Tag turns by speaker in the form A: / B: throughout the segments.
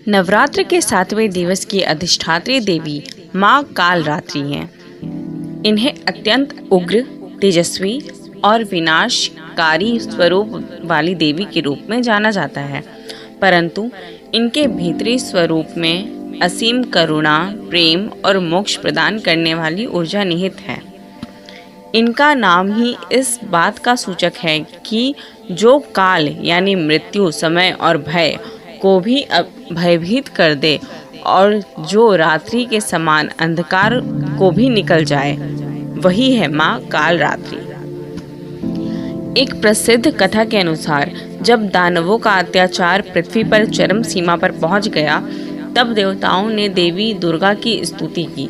A: नवरात्र के 7वें दिवस की अधिष्ठात्री देवी माँ कालरात्रि हैं। इन्हें अत्यंत उग्र, तेजस्वी और विनाशकारी स्वरूप वाली देवी के रूप में जाना जाता है, परंतु इनके भीतरी स्वरूप में असीम करुणा, प्रेम और मोक्ष प्रदान करने वाली ऊर्जा निहित है। इनका नाम ही इस बात का सूचक है कि जो काल यानी मृत्यु, समय और भय को भी भयभीत कर दे और जो रात्रि के समान अंधकार को भी निकल जाए, वही है माँ कालरात्रि। एक प्रसिद्ध कथा के अनुसार जब दानवों का अत्याचार पृथ्वी पर चरम सीमा पर पहुंच गया, तब देवताओं ने देवी दुर्गा की स्तुति की।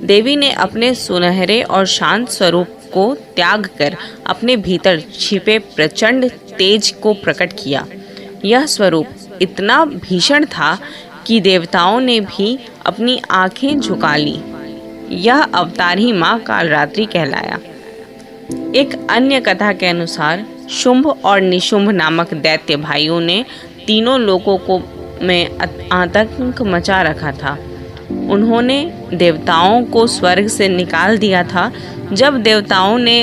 A: देवी ने अपने सुनहरे और शांत स्वरूप को त्याग कर अपने भीतर छिपे प्रचंड तेज को प्रकट किया। यह स्वरूप इतना भीषण था कि देवताओं ने भी अपनी आंखें झुका ली। यह अवतार ही माँ कालरात्रि कहलाया। एक अन्य कथा के अनुसार शुंभ और निशुंभ नामक दैत्य भाइयों ने तीनों लोगों को में आतंक मचा रखा था। उन्होंने देवताओं को स्वर्ग से निकाल दिया था। जब देवताओं ने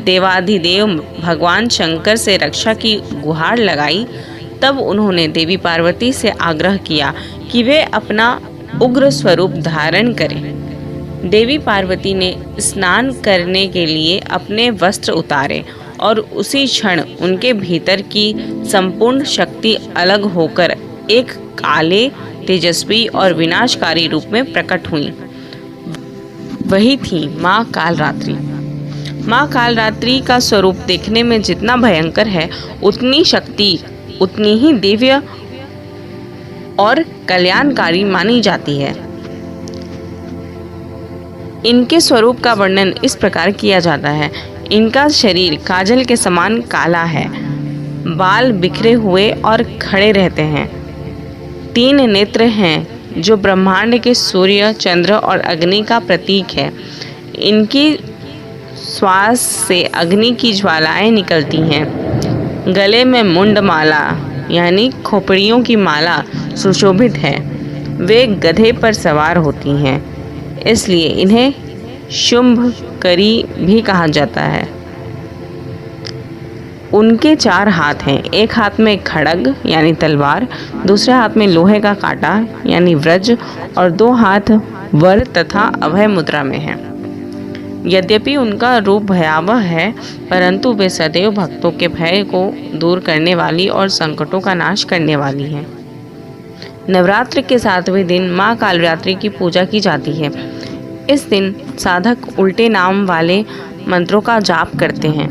A: देवाधिदेव भगवान शंकर से रक्षा की गुहार लगाई, तब उन्होंने देवी पार्वती से आग्रह किया कि वे अपना उग्र स्वरूप धारण करें। देवी पार्वती ने स्नान करने के लिए अपने वस्त्र उतारे और उसी क्षण उनके भीतर की संपूर्ण शक्ति अलग होकर एक काले, तेजस्वी और विनाशकारी रूप में प्रकट हुई। वही थी माँ कालरात्रि। माँ कालरात्रि का स्वरूप देखने में जितना भयंकर है, उतनी शक्ति उतनी ही दिव्य और कल्याणकारी मानी जाती है। इनके स्वरूप का वर्णन इस प्रकार किया जाता है। इनका शरीर काजल के समान काला है, बाल बिखरे हुए और खड़े रहते हैं। 3 नेत्र हैं जो ब्रह्मांड के सूर्य, चंद्र और अग्नि का प्रतीक है। इनकी श्वास से अग्नि की ज्वालाएं निकलती हैं। गले में मुंडमाला यानी खोपड़ियों की माला सुशोभित है। वे गधे पर सवार होती हैं, इसलिए इन्हें शुंभकरी भी कहा जाता है। उनके 4 हाथ हैं। एक हाथ में खड्ग यानी तलवार, दूसरे हाथ में लोहे का कांटा यानी वज्र और 2 हाथ वर तथा अभय मुद्रा में हैं। यद्यपि उनका रूप भयावह है, परंतु वे सदैव भक्तों के भय को दूर करने वाली और संकटों का नाश करने वाली हैं। नवरात्र के 7वें दिन माँ कालरात्रि की पूजा की जाती है। इस दिन साधक उल्टे नाम वाले मंत्रों का जाप करते हैं।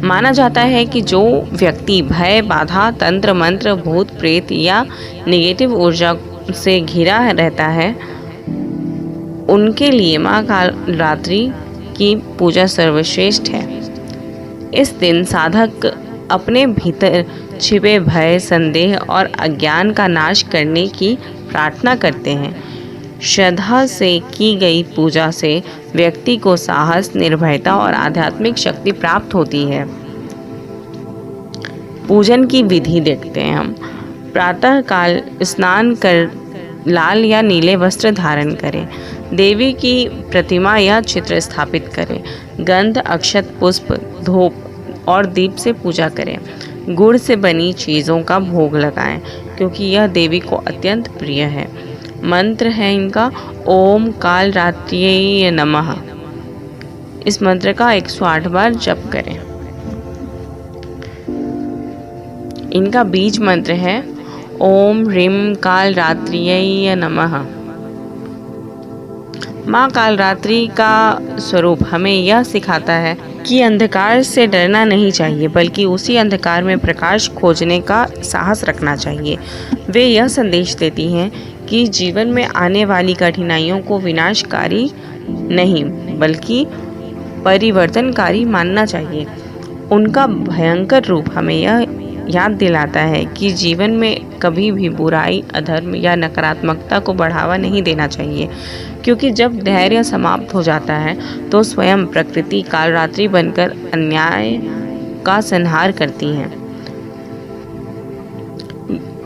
A: माना जाता है कि जो व्यक्ति भय, बाधा, तंत्र मंत्र, भूत प्रेत या नेगेटिव ऊर्जा से घिरा रहता है, उनके लिए माँ कालरात्रि की पूजा सर्वश्रेष्ठ है। इस दिन साधक अपने भीतर छिपे भय, संदेह और अज्ञान का नाश करने की प्रार्थना करते हैं। श्रद्धा से की गई पूजा से व्यक्ति को साहस, निर्भयता और आध्यात्मिक शक्ति प्राप्त होती है। पूजन की विधि देखते हैं हम। प्रातः काल स्नान कर लाल या नीले वस्त्र धारण करें। देवी की प्रतिमा या चित्र स्थापित करें। गंध, अक्षत, पुष्प, धूप और दीप से पूजा करें। गुड़ से बनी चीज़ों का भोग लगाएं, क्योंकि यह देवी को अत्यंत प्रिय है। मंत्र है इनका ओम कालरात्र्यै नमः। इस मंत्र का 108 बार जप करें। इनका बीज मंत्र है ओम ह्रीं कालरात्र्यै नमः। माँ कालरात्रि का स्वरूप हमें यह सिखाता है कि अंधकार से डरना नहीं चाहिए, बल्कि उसी अंधकार में प्रकाश खोजने का साहस रखना चाहिए। वे यह संदेश देती हैं कि जीवन में आने वाली कठिनाइयों को विनाशकारी नहीं, बल्कि परिवर्तनकारी मानना चाहिए। उनका भयंकर रूप हमें यह याद दिलाता है कि जीवन में कभी भी बुराई, अधर्म या नकारात्मकता को बढ़ावा नहीं देना चाहिए, क्योंकि जब धैर्य समाप्त हो जाता है तो स्वयं प्रकृति कालरात्रि बनकर अन्याय का संहार करती है।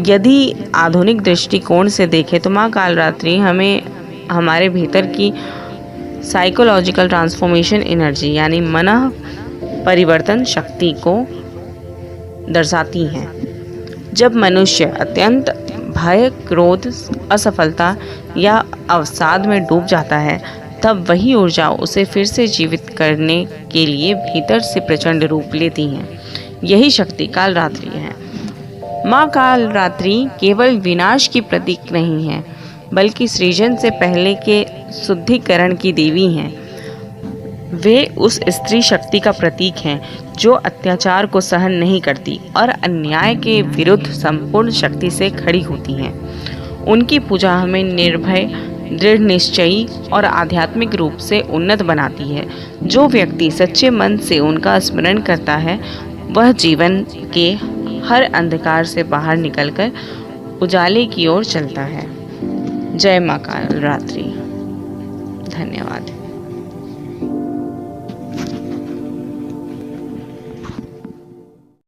A: यदि आधुनिक दृष्टिकोण से देखें तो माँ कालरात्रि हमें हमारे भीतर की साइकोलॉजिकल ट्रांसफॉर्मेशन एनर्जी यानी मन परिवर्तन शक्ति को दर्शाती हैं। जब मनुष्य अत्यंत भय, क्रोध, असफलता या अवसाद में डूब जाता है, तब वही ऊर्जा उसे फिर से जीवित करने के लिए भीतर से प्रचंड रूप लेती हैं। यही शक्ति कालरात्रि है। माँ कालरात्रि केवल विनाश की प्रतीक नहीं है, बल्कि सृजन से पहले के शुद्धिकरण की देवी हैं। वे उस स्त्री शक्ति का प्रतीक हैं जो अत्याचार को सहन नहीं करती और अन्याय के विरुद्ध संपूर्ण शक्ति से खड़ी होती हैं। उनकी पूजा हमें निर्भय, दृढ़ निश्चयी और आध्यात्मिक रूप से उन्नत बनाती है। जो व्यक्ति सच्चे मन से उनका स्मरण करता है, वह जीवन के हर अंधकार से बाहर निकलकर उजाले की ओर चलता है। जय माँ कालरात्रि। धन्यवाद।